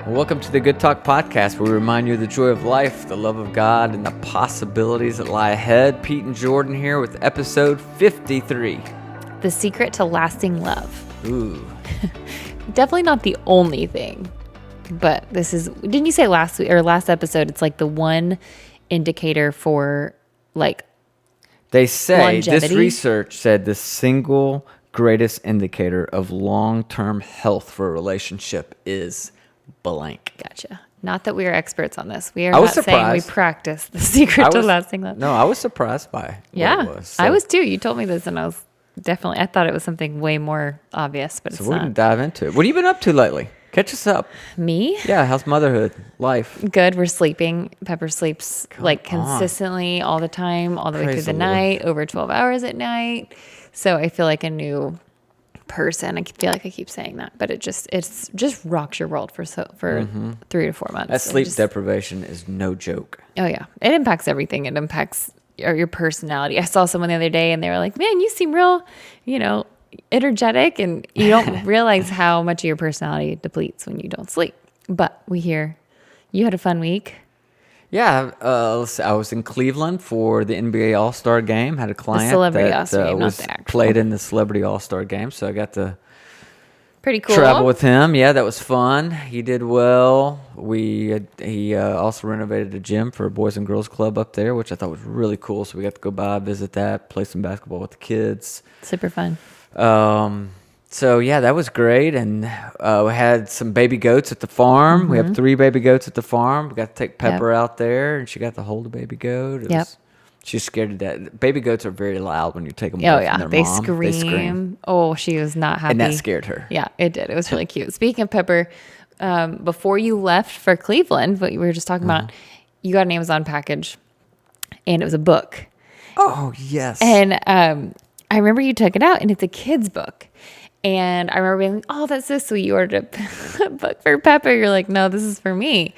Welcome to the Good Talk Podcast, where we remind you of the joy of life, the love of God, and the possibilities that lie ahead. Pete and Jordyn here with episode 53. The secret to lasting love. Ooh. Definitely not the only thing, but this is, didn't you say last episode, it's like the one indicator for like They say, longevity? This research said the single greatest indicator of long-term health for a relationship is blank. Gotcha. Not that we are experts on this. We are I was not saying we surprised. practice the secret to lasting love. No, I was surprised by Yeah, what it was. I was too. You told me this and I thought it was something way more obvious, but So it's we're not. going to dive into it. What have you been up to lately? Catch us up. Me? Yeah, how's motherhood, life? Good. We're sleeping. Pepper sleeps like on. consistently all the time, all the way Praise through the the Lord. night, over 12 hours at night. So I feel like a new person. I feel like I keep saying that, but it's just rocks your world for 3 to 4 months. That sleep deprivation is no joke. Oh yeah, it impacts everything. It impacts your personality. I saw someone the other day, and they were like, "Man, you seem real, energetic," and you don't realize how much of your personality depletes when you don't sleep. But we hear you had a fun week. Yeah, I was in Cleveland for the NBA All-Star Game. Had a client Celebrity that All-Star Game, not was the actual. played in the Celebrity All-Star Game, so I got to Pretty cool. travel with him. Yeah, that was fun. He did well. He also renovated a gym for a Boys and Girls Club up there, which I thought was really cool. So we got to go by, visit that, play some basketball with the kids. Super fun. So yeah, that was great, and we had some baby goats at the farm. Mm-hmm. We have 3 baby goats at the farm. We got to take Pepper out there, and she got to hold a baby goat. She's scared to death. Baby goats are very loud when you take them away from their They mom. scream. They scream. Oh, she was not happy. And that scared her. Yeah, it did. It was really cute. Speaking of Pepper, before you left for Cleveland, what we were just talking about, you got an Amazon package, and it was a book. Oh yes. And I remember you took it out, and it's a kid's book. And I remember being like, "Oh, that's so sweet. You ordered a book for Pepper." You're like, "No, this is for me."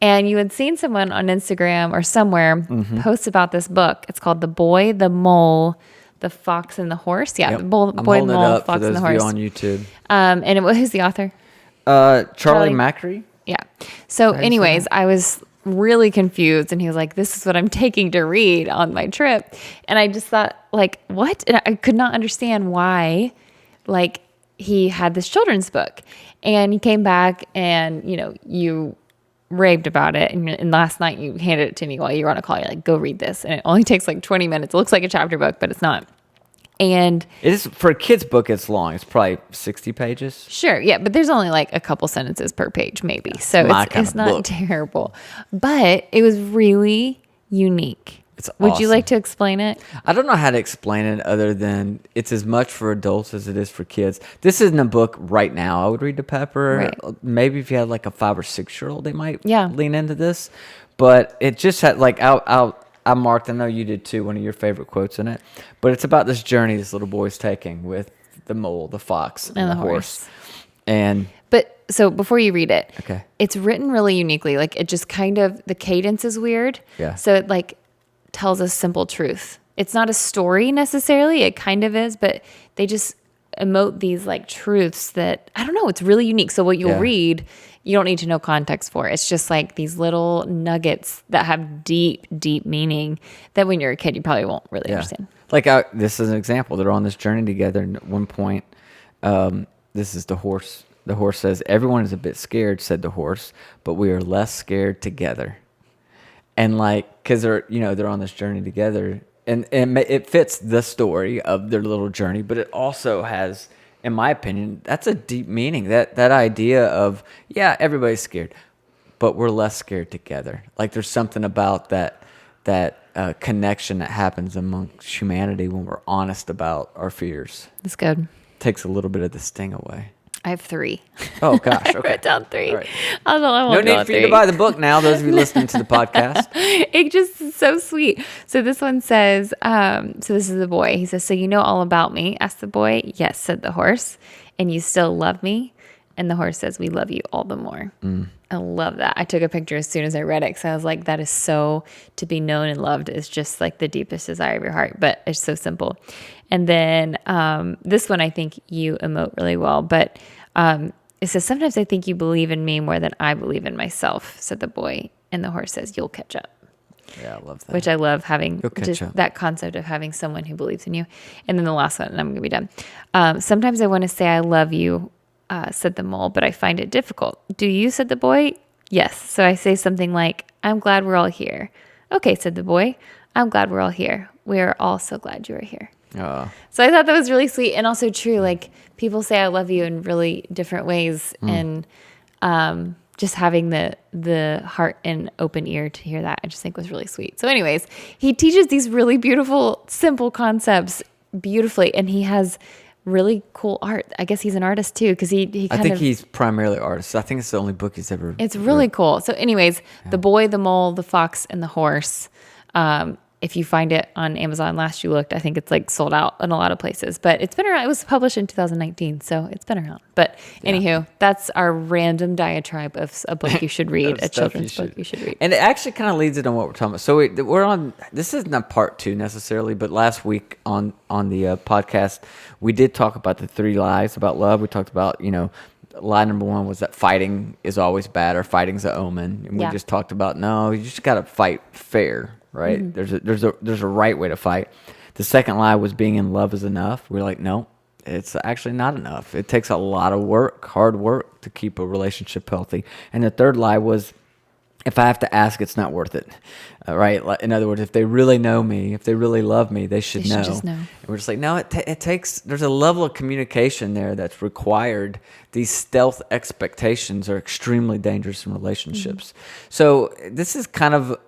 And you had seen someone on Instagram or somewhere post about this book. It's called "The Boy, the Mole, the Fox, and the Horse." Yeah, Yep. the boy, I'm the holding mole, it up fox, for and those the of you horse. on YouTube. And who's the author? Charlie Macri. Yeah. So, anyways, I was really confused, and he was like, "This is what I'm taking to read on my trip," and I just thought, like, what? And I could not understand why, like, he had this children's book, and he came back, and you raved about it, and last night you handed it to me while you were on a call. You're like, "Go read this," and it only takes like 20 minutes. It looks like a chapter book, but it's not. And It is for a kid's book. It's long. It's probably 60 pages. sure, yeah, but there's only like a couple sentences per page, maybe. So my it's kind of not book. terrible, but it was really unique. It's Would you awesome. like to explain it? I don't know how to explain it other than it's as much for adults as it is for kids. This isn't a book right now I would read to Pepper. Right. Maybe if you had like a 5 or 6-year-old, they might Yeah. lean into this. But it just had like I marked, I know you did too, one of your favorite quotes in it. But it's about this journey this little boy's taking with the mole, the fox, and the horse. And But so before you read it, Okay. it's written really uniquely. Like it just kind of, the cadence is weird. Yeah. So it like tells a simple truth. It's not a story necessarily. It kind of is, but they just emote these like truths that, I don't know, it's really unique. So what you'll Yeah. read, you don't need to know context for. It's just like these little nuggets that have deep, deep meaning that when you're a kid, you probably won't really understand. Like this is an example. They're on this journey together, and at one point, this is the horse. The horse says, "Everyone is a bit scared," said the horse, "but we are less scared together." And like, because they're on this journey together, and it fits the story of their little journey, but it also has, in my opinion, that's a deep meaning. That idea of, yeah, everybody's scared, but we're less scared together. Like there's something about that connection that happens amongst humanity when we're honest about our fears. That's good. Takes a little bit of the sting away. I have 3. Oh gosh, I okay. wrote down 3. All right. I No won't go need on for you 3. to buy the book now, those of you listening to the podcast. It just is so sweet. So this one says, so this is the boy. He says, "So you know all about me?" asked the boy. "Yes," said the horse. "And you still love me?" And the horse says, "We love you all the more." I love that. I took a picture as soon as I read it because I was like, that is so, to be known and loved is just like the deepest desire of your heart, but it's so simple. And then this one I think you emote really well, but it says, sometimes I think you believe in me more than I believe in myself, said the boy. And the horse says, you'll catch up. Yeah, I love that. Which I love having, You'll catch just up. that concept of having someone who believes in you. And then the last one, and I'm going to be done. Sometimes I want to say I love you, said the mole, but I find it difficult. Do you, said the boy? Yes. So I say something like, I'm glad we're all here. Okay, said the boy. I'm glad we're all here. We are all so glad you are here. So I thought that was really sweet and also true. Like, people say I love you in really different ways. And just having the heart and open ear to hear that, I just think was really sweet. So anyways, he teaches these really beautiful, simple concepts beautifully. And he has really cool art. I guess he's an artist too, because I think he's primarily artist. I think it's the only book he's ever. It's really cool. So anyways, The Boy, the Mole, the Fox, and the Horse. If you find it on Amazon, last you looked, I think it's like sold out in a lot of places, but it's been around. It was published in 2019, so it's been around. But anywho, that's our random diatribe of a book you should read, a children's book you should read. And it actually kind of leads into what we're talking about. So we're on, this is not part 2 necessarily, but last week on the podcast, we did talk about the 3 lies about love. We talked about, lie number 1 was that fighting is always bad, or fighting's an omen. And we just talked about, no, you just got to fight fair. Right? Mm-hmm. There's a right way to fight. The second lie was being in love is enough. We're like, no, it's actually not enough. It takes a lot of work, hard work, to keep a relationship healthy. And the third lie was, if I have to ask, it's not worth it. Right? In other words, if they really know me, if they really love me, they should know. Just know. And we're just like, no, it takes, there's a level of communication there that's required. These stealth expectations are extremely dangerous in relationships. Mm-hmm. So this is kind of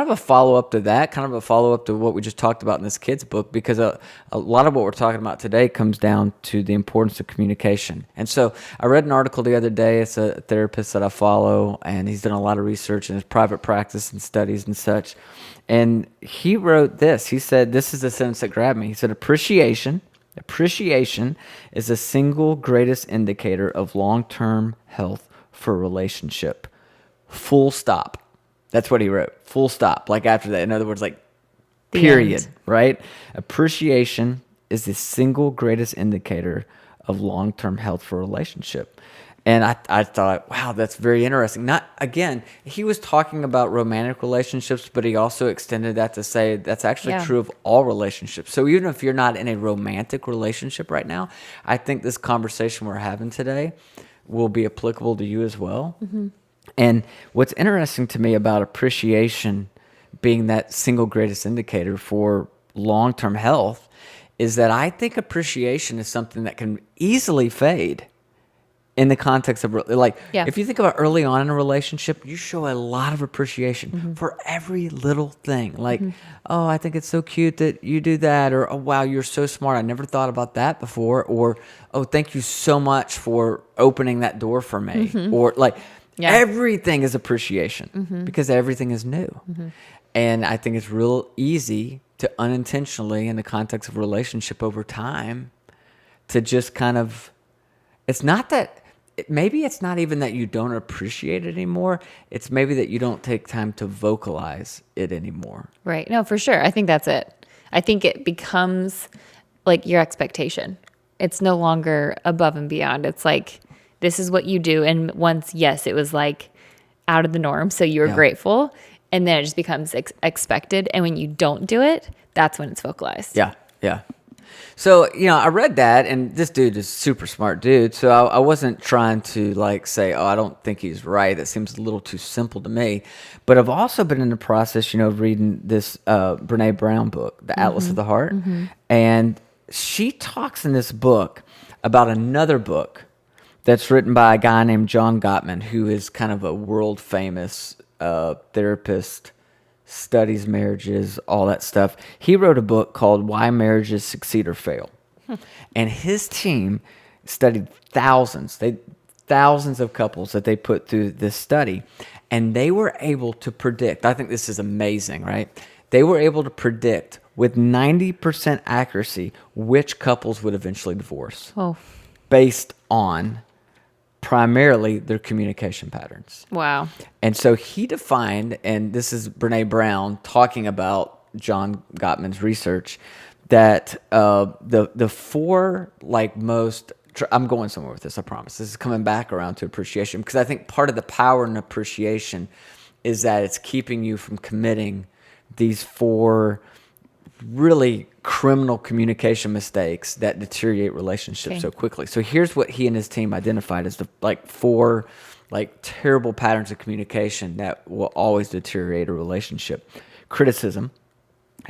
a follow-up to that, kind of a follow-up to what we just talked about in this kid's book, because a lot of what we're talking about today comes down to the importance of communication. And so I read an article the other day. It's a therapist that I follow, and he's done a lot of research in his private practice and studies and such. And he wrote this. He said, this is the sentence that grabbed me. He said, appreciation is the single greatest indicator of long-term health for a relationship. Full stop. That's what he wrote. Full stop. Like after that. In other words, like period, right? Appreciation is the single greatest indicator of long-term health for a relationship. And I thought, wow, that's very interesting. Not, again, he was talking about romantic relationships, but he also extended that to say that's actually true of all relationships. So even if you're not in a romantic relationship right now, I think this conversation we're having today will be applicable to you as well. Mm-hmm. And what's interesting to me about appreciation being that single greatest indicator for long-term health is that I think appreciation is something that can easily fade in the context of, if you think about early on in a relationship, you show a lot of appreciation for every little thing. Like, oh, I think it's so cute that you do that. Or, oh, wow, you're so smart. I never thought about that before. Or, oh, thank you so much for opening that door for me. Or everything is appreciation because everything is new. And I think it's real easy to unintentionally, in the context of a relationship over time, to just kind of, it's not that, maybe it's not even that you don't appreciate it anymore. It's maybe that you don't take time to vocalize it anymore. Right. No, for sure. I think that's it. I think it becomes like your expectation. It's no longer above and beyond. It's like, this is what you do. And once, yes, it was like out of the norm. So you were grateful. And then it just becomes expected. And when you don't do it, that's when it's vocalized. Yeah. Yeah. So, I read that, and this dude is a super smart dude. So I wasn't trying to say, oh, I don't think he's right. That seems a little too simple to me. But I've also been in the process, of reading this Brene Brown book, The Atlas of the Heart. And she talks in this book about another book that's written by a guy named John Gottman, who is kind of a world famous therapist, studies marriages, all that stuff. He wrote a book called Why Marriages Succeed or Fail. And his team studied thousands of couples that they put through this study. And they were able to predict, I think this is amazing, right? They were able to predict with 90% accuracy which couples would eventually divorce. Oh. Based on primarily their communication patterns. Wow. And so he defined, and this is Brene Brown talking about John Gottman's research, that the 4 most I'm going somewhere with this, I promise. This is coming back around to appreciation, because I think part of the power in appreciation is that it's keeping you from committing these 4 really criminal communication mistakes that deteriorate relationships so quickly. So here's what he and his team identified as the 4 terrible patterns of communication that will always deteriorate a relationship. Criticism,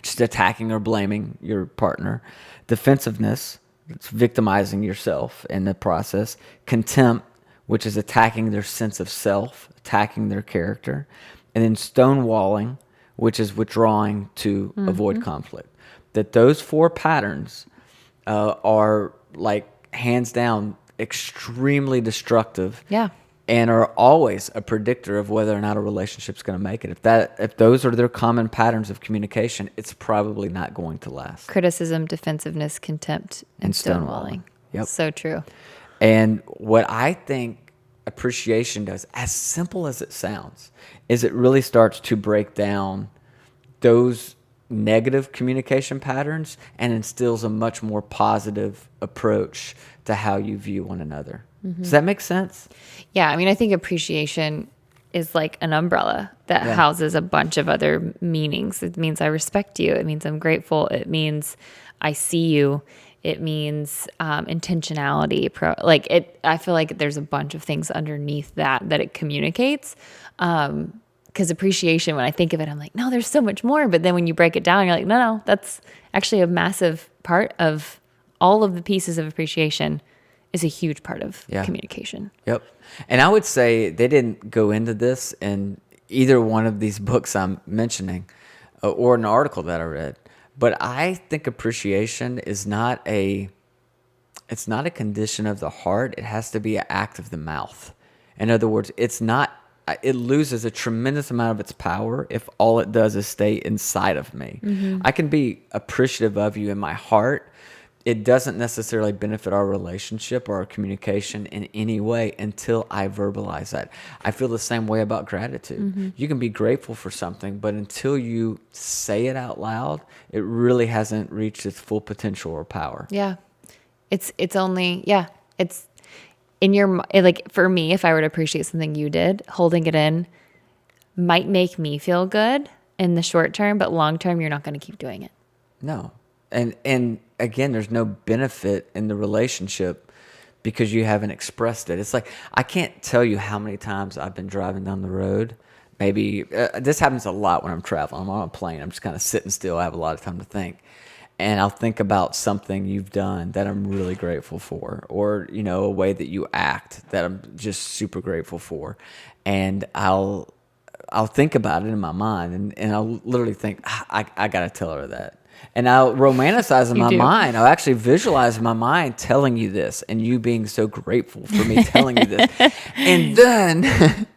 just attacking or blaming your partner. Defensiveness, it's victimizing yourself in the process. Contempt, which is attacking their sense of self, attacking their character. And then stonewalling, which is withdrawing to avoid conflict. That those 4 patterns are hands down extremely destructive. Yeah. And are always a predictor of whether or not a relationship's going to make it. If those are their common patterns of communication, it's probably not going to last. Criticism, defensiveness, contempt, and stonewalling. Yep. So true. And what I think appreciation does, as simple as it sounds, is it really starts to break down those negative communication patterns and instills a much more positive approach to how you view one another. Does that make sense? Yeah, I mean, I think appreciation is like an umbrella that houses a bunch of other meanings. It means I respect you. It means I'm grateful. It means I see you. It means intentionality. I feel like there's a bunch of things underneath that it communicates. Because appreciation, when I think of it, I'm like, no, there's so much more. But then when you break it down, you're like, no, that's actually a massive part of all of the pieces of appreciation. Is a huge part of communication. Yep. And I would say they didn't go into this in either one of these books I'm mentioning or an article that I read. But I think appreciation is not a condition of the heart. It has to be an act of the mouth. In other words, it loses a tremendous amount of its power if all it does is stay inside of me. Mm-hmm. I can be appreciative of you in my heart. It doesn't necessarily benefit our relationship or our communication in any way until I verbalize that. I feel the same way about gratitude. Mm-hmm. You can be grateful for something, but until you say it out loud, it really hasn't reached its full potential or power. Yeah. It's in your, for me, if I were to appreciate something you did, holding it in might make me feel good in the short term, but long term, you're not going to keep doing it. No. And again, there's no benefit in the relationship because you haven't expressed it. It's like, I can't tell you how many times I've been driving down the road. Maybe this happens a lot when I'm traveling. I'm on a plane. I'm just kind of sitting still. I have a lot of time to think. And I'll think about something you've done that I'm really grateful for, or, a way that you act that I'm just super grateful for. And I'll think about it in my mind, and I'll literally think, I got to tell her that. And I'll romanticize in my mind. I'll actually visualize in my mind telling you this and you being so grateful for me telling you this. And then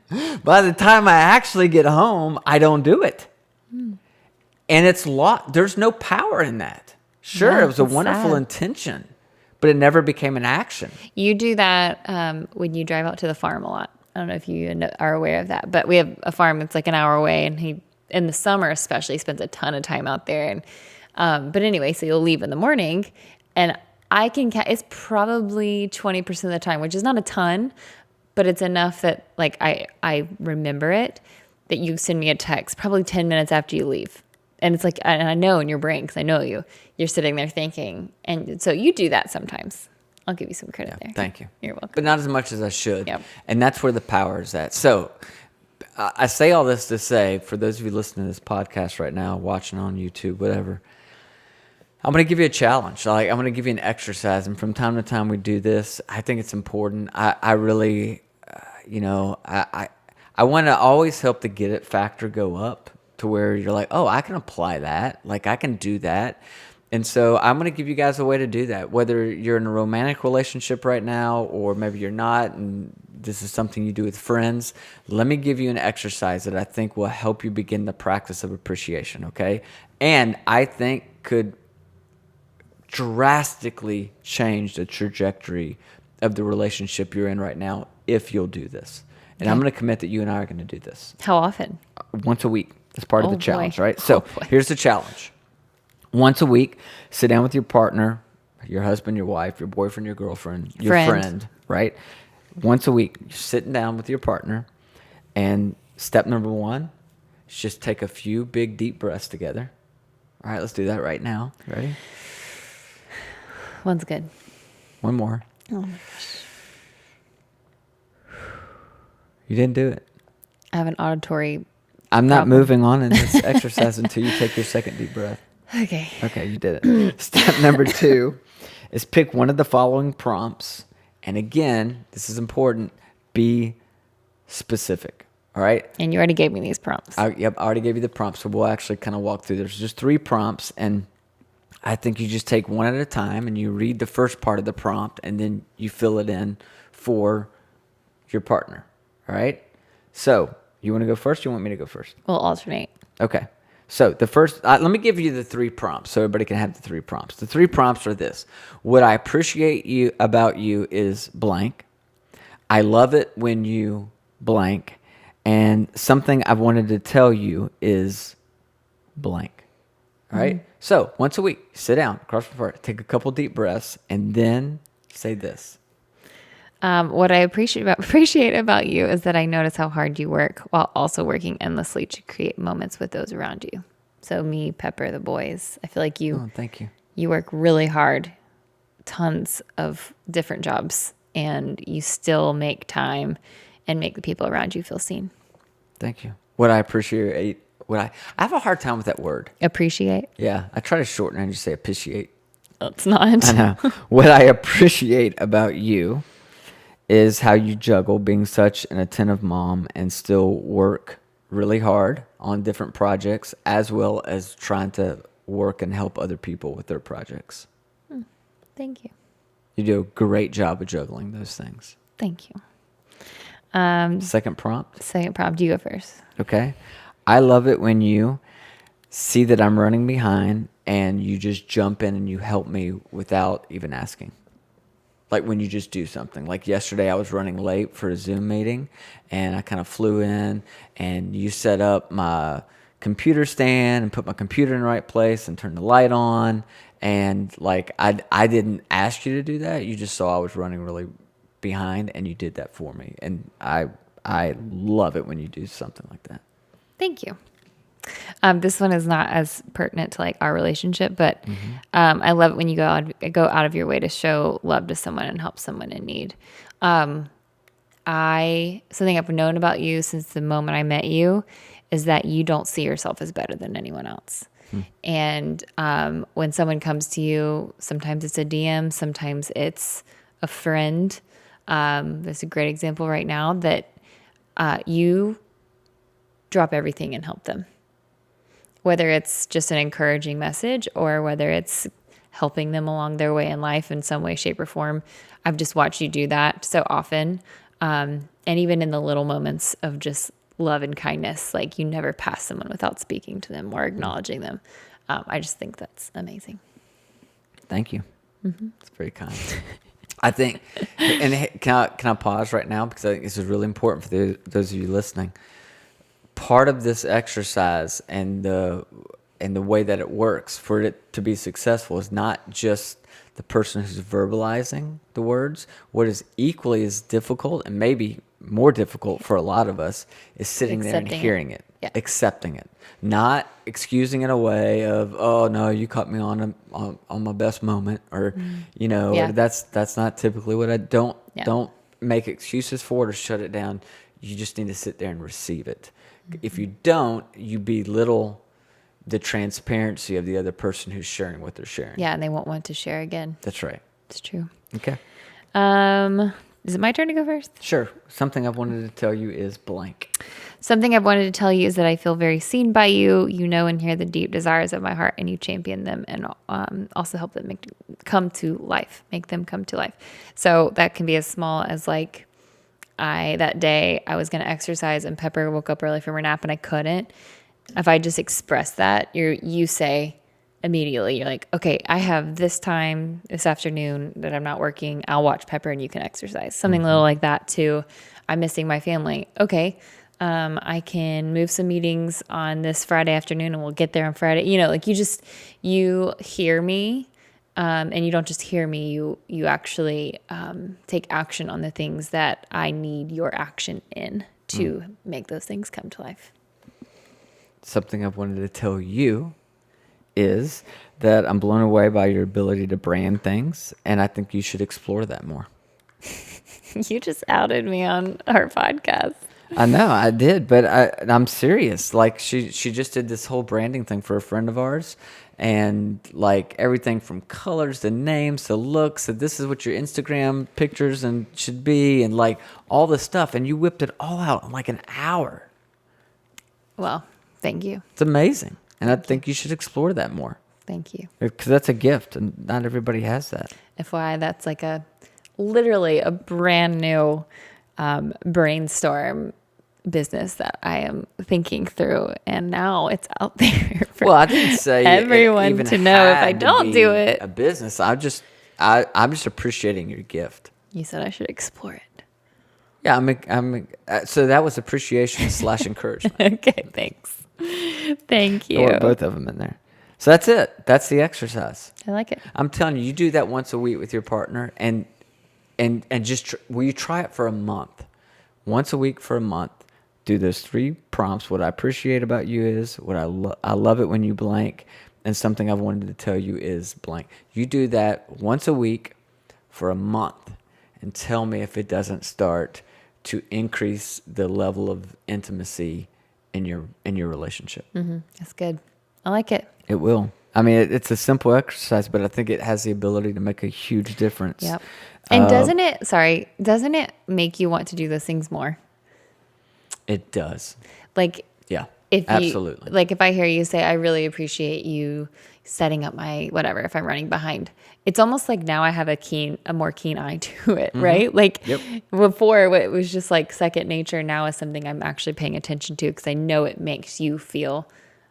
by the time I actually get home, I don't do it. And it's there's no power in that. Sure, it was a wonderful intention, but it never became an action. You do that when you drive out to the farm a lot. I don't know if you are aware of that, but we have a farm that's like an hour away, and he, in the summer especially, spends a ton of time out there. And but anyway, so you'll leave in the morning, and I can it's probably 20% of the time, which is not a ton, but it's enough that I remember it, that you send me a text probably 10 minutes after you leave. And it's like, and I know in your brain, because I know you're sitting there thinking. And so you do that sometimes. I'll give you some credit there. Thank you. You're welcome. But not as much as I should. Yep. And that's where the power is at. So I say all this to say, for those of you listening to this podcast right now, watching on YouTube, whatever, I'm going to give you a challenge. I'm going to give you an exercise. And from time to time we do this. I think it's important. I really, I want to always help the get it factor go up to where you're like, oh, I can apply that. I can do that. And so I'm going to give you guys a way to do that, whether you're in a romantic relationship right now or maybe you're not, and this is something you do with friends. Let me give you an exercise that I think will help you begin the practice of appreciation, okay? And I think could drastically change the trajectory of the relationship you're in right now if you'll do this. And I'm going to commit that you and I are going to do this. How often? Once a week. It's part of the challenge, right? Oh, so boy. Here's the challenge. Once a week, sit down with your partner, your husband, your wife, your boyfriend, your girlfriend, your Friend. friend, right? Once a week, you're sitting down with your partner, and step number 1 is just take a few big, deep breaths together. All right, let's do that right now. Ready? One's good. One more. Oh my gosh. You didn't do it. I have an auditory I'm not problem. moving on in this exercise until you take your second deep breath. Okay. Okay, you did it. Step number 2 is pick one of the following prompts. And again, this is important. Be specific. All right? And you already gave me these prompts. I already gave you the prompts, so we'll actually kind of walk through. There's just 3 prompts, and I think you just take one at a time, and you read the first part of the prompt, and then you fill it in for your partner. All right? So, you want to go first? Or you want me to go first? We'll alternate. Okay. So the first, let me give you the 3 prompts so everybody can have the 3 prompts. The 3 prompts are this. What I appreciate about you is blank. I love it when you blank. And something I've wanted to tell you is blank. All right? So once a week, sit down, cross your heart, take a couple deep breaths, and then say this. What I appreciate about you is that I notice how hard you work while also working endlessly to create moments with those around you. So me, Pepper, the boys, I feel like Oh, thank you. you work really hard, tons of different jobs, and you still make time and make the people around you feel seen. Thank you. What I appreciate, I have a hard time with that word. Appreciate? Yeah, I try to shorten it and just say appreciate. It's not. I know. What I appreciate about you is how you juggle being such an attentive mom and still work really hard on different projects, as well as trying to work and help other people with their projects. Thank you. You do a great job of juggling those things. Thank you. Second prompt. Second prompt, you go first. Okay. I love it when you see that I'm running behind and you just jump in and you help me without even asking. Like when you just do something. Like yesterday I was running late for a Zoom meeting and I kind of flew in and you set up my computer stand and put my computer in the right place and turned the light on. And like I didn't ask you to do that. You just saw I was running really behind and you did that for me. And I love it when you do something like that. Thank you. This one is not as pertinent to like our relationship, but I love it when you go out of your way to show love to someone and help someone in need. Something I've known about you since the moment I met you is that you don't see yourself as better than anyone else. And when someone comes to you, sometimes it's a DM, sometimes it's a friend. There's a great example right now that you drop everything and help them. Whether it's just an encouraging message or whether it's helping them along their way in life in some way, shape, or form. I've just watched you do that so often. And even in the little moments of just love and kindness, like you never pass someone without speaking to them or acknowledging them. I just think that's amazing. Thank you. It's very kind. I think, and can I pause right now because I think this is really important for those of you listening. Part of this exercise and the way that it works for it to be successful is not just the person who's verbalizing the words. What is equally as difficult and maybe more difficult for a lot of us is sitting there and hearing it. Yeah. Accepting it, not excusing it away of, oh no, you caught me on my best moment, or or that's not typically what I don't make excuses for it or shut it down. You just need to sit there and receive it. If you don't, you belittle the transparency of the other person who's sharing what they're sharing. Yeah, and they won't want to share again. That's right. It's true. Okay. Is it my turn to go first? Sure. Something I've wanted to tell you is blank. Something I've wanted to tell you is that I feel very seen by you. You know and hear the deep desires of my heart, and you champion them and also help them make them come to life. So that can be as small as like, that day I was going to exercise and Pepper woke up early from her nap and I couldn't. If I just express that, you say immediately, you're like, okay, I have this time this afternoon that I'm not working. I'll watch Pepper and you can exercise. Something little like that too. I'm missing my family. Okay. I can move some meetings on this Friday afternoon and we'll get there on Friday. You hear me. and you don't just hear me, you actually take action on the things that I need your action in to make those things come to life. Something I've wanted to tell you is that I'm blown away by your ability to brand things, and I think you should explore that more. You just outed me on our podcast. I know I did, but I'm serious. Like she just did this whole branding thing for a friend of ours, and like everything from colors to names to looks. So this is what your Instagram pictures and should be, and like all this stuff. And you whipped it all out in like an hour. Well, thank you. It's amazing, and I think you should explore that more. Thank you. Because that's a gift, and not everybody has that. FYI, that's like literally a brand new brainstorm business that I am thinking through, and now it's out there for I didn't say everyone even to know if I had to don't be do it. a business. I'm just appreciating your gift. You said I should explore it. Yeah, so that was appreciation / encouragement. Okay, thanks. Thank you. Or both of them in there. So that's it. That's the exercise. I like it. I'm telling you, you do that once a week with your partner, and just will you try it for a month? Once a week for a month. Do those 3 prompts. What I appreciate about you is what I love it when you blank, and something I've wanted to tell you is blank. You do that once a week for a month, and tell me if it doesn't start to increase the level of intimacy in your relationship. Mm-hmm. That's good. I like it. It will. I mean, it's a simple exercise, but I think it has the ability to make a huge difference. Yep. And doesn't it make you want to do those things more? It does. Like, yeah, absolutely. Like if I hear you say, I really appreciate you setting up my whatever, if I'm running behind, it's almost like now I have a more keen eye to it, right? Like before it was just like second nature. Now is something I'm actually paying attention to because I know it makes you feel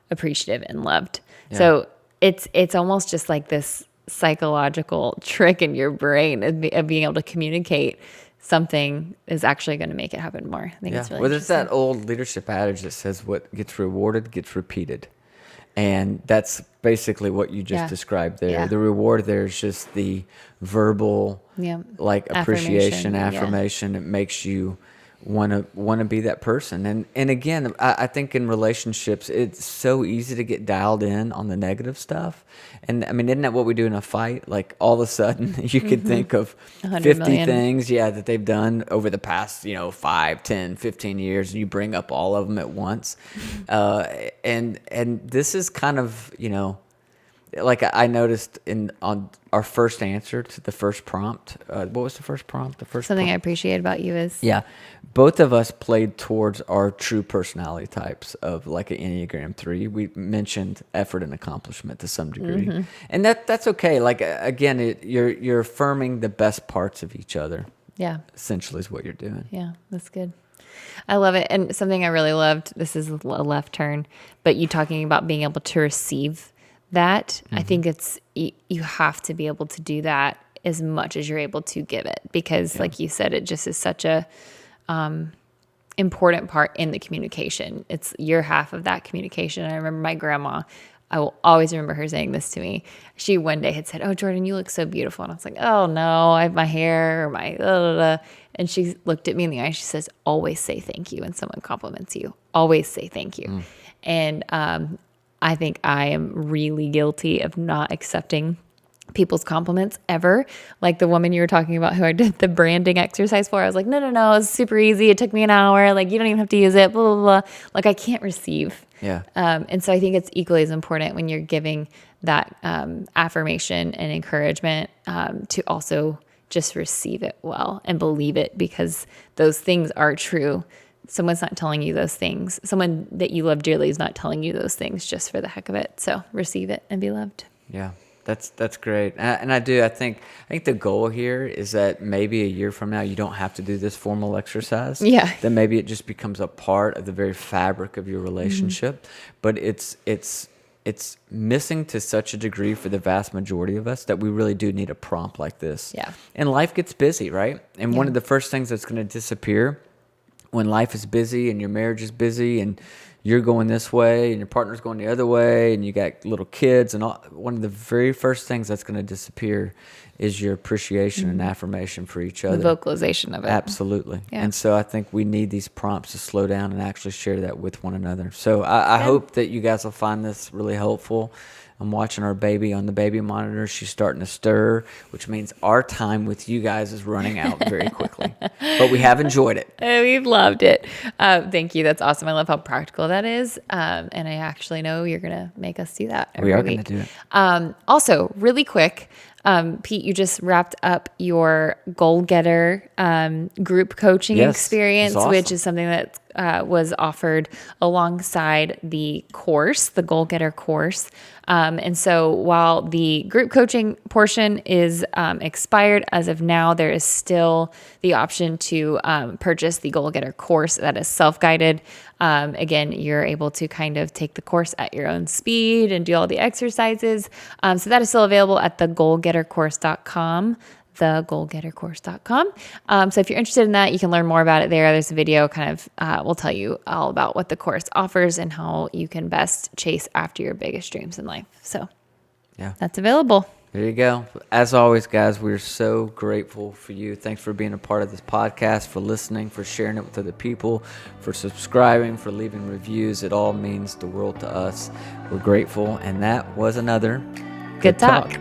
appreciative and loved. Yeah. So it's almost just like this psychological trick in your brain of being able to communicate something is actually going to make it happen more. I think it's really there's that old leadership adage that says what gets rewarded gets repeated. And that's basically what you just described there. Yeah. The reward there is just the verbal, like appreciation, affirmation. It makes you want to be that person. And again, I think in relationships, it's so easy to get dialed in on the negative stuff. And I mean, isn't that what we do in a fight? Like all of a sudden you could think of 50 things, that they've done over the past, 5, 10, 15 years, and you bring up all of them at once. And this is kind of, like I noticed on our first answer to the first prompt. What was the first prompt? Something I appreciate about you is... Yeah. Both of us played towards our true personality types of like an Enneagram 3. We mentioned effort and accomplishment to some degree. Mm-hmm. And that's okay. Like, again, you're affirming the best parts of each other. Yeah. Essentially is what you're doing. Yeah, that's good. I love it. And something I really loved, this is a left turn, but you talking about being able to receive that, I think you have to be able to do that as much as you're able to give it, because like you said, it just is such a important part in the communication. It's your half of that communication. And I remember my grandma, I will always remember her saying this to me. She one day had said, "Oh, Jordyn, you look so beautiful." And I was like, "Oh no, I have my hair or my blah, blah, blah." And she looked at me in the eye. She says, "Always say thank you when someone compliments you. Always say thank you." And I think I am really guilty of not accepting people's compliments ever. Like the woman you were talking about who I did the branding exercise for, I was like, no, it's super easy. It took me an hour. Like, you don't even have to use it, blah, blah, blah. Like, I can't receive. Yeah. And so I think it's equally as important when you're giving that affirmation and encouragement to also just receive it well and believe it, because those things are true. Someone's not telling you those things. Someone that you love dearly is not telling you those things just for the heck of it. So receive it and be loved. Yeah. That's great. And I think the goal here is that maybe a year from now, you don't have to do this formal exercise. Yeah. Then maybe it just becomes a part of the very fabric of your relationship. Mm-hmm. But it's missing to such a degree for the vast majority of us that we really do need a prompt like this. Yeah. And life gets busy, right? And one of the first things that's going to disappear when life is busy and your marriage is busy and you're going this way and your partner's going the other way and you got little kids and all, one of the very first things that's going to disappear is your appreciation and affirmation for each other. The vocalization of it. Absolutely. Yeah. And so I think we need these prompts to slow down and actually share that with one another. So I hope that you guys will find this really helpful. I'm watching our baby on the baby monitor. She's starting to stir, which means our time with you guys is running out very quickly. But we have enjoyed it. We've loved it. Thank you. That's awesome. I love how practical that is. And I actually know you're going to make us do that every We are week. going to do it. Also, really quick, Pete, you just wrapped up your goal getter group coaching Yes, experience, it's awesome. which is something that was offered alongside the course, the goal getter course. And so while the group coaching portion is expired as of now, there is still the option to purchase the goal getter course that is self-guided. Again, you're able to kind of take the course at your own speed and do all the exercises. So that is still available at thegoalgettercourse.com. thegoalgettercourse.com. So if you're interested in that, you can learn more about it there. There's a video kind of will tell you all about what the course offers and how you can best chase after your biggest dreams in life. So Yeah. that's available. There you go. As always, guys, we're so grateful for you. Thanks for being a part of this podcast, for listening, for sharing it with other people, for subscribing, for leaving reviews. It all means the world to us. We're grateful. And that was another Good talk.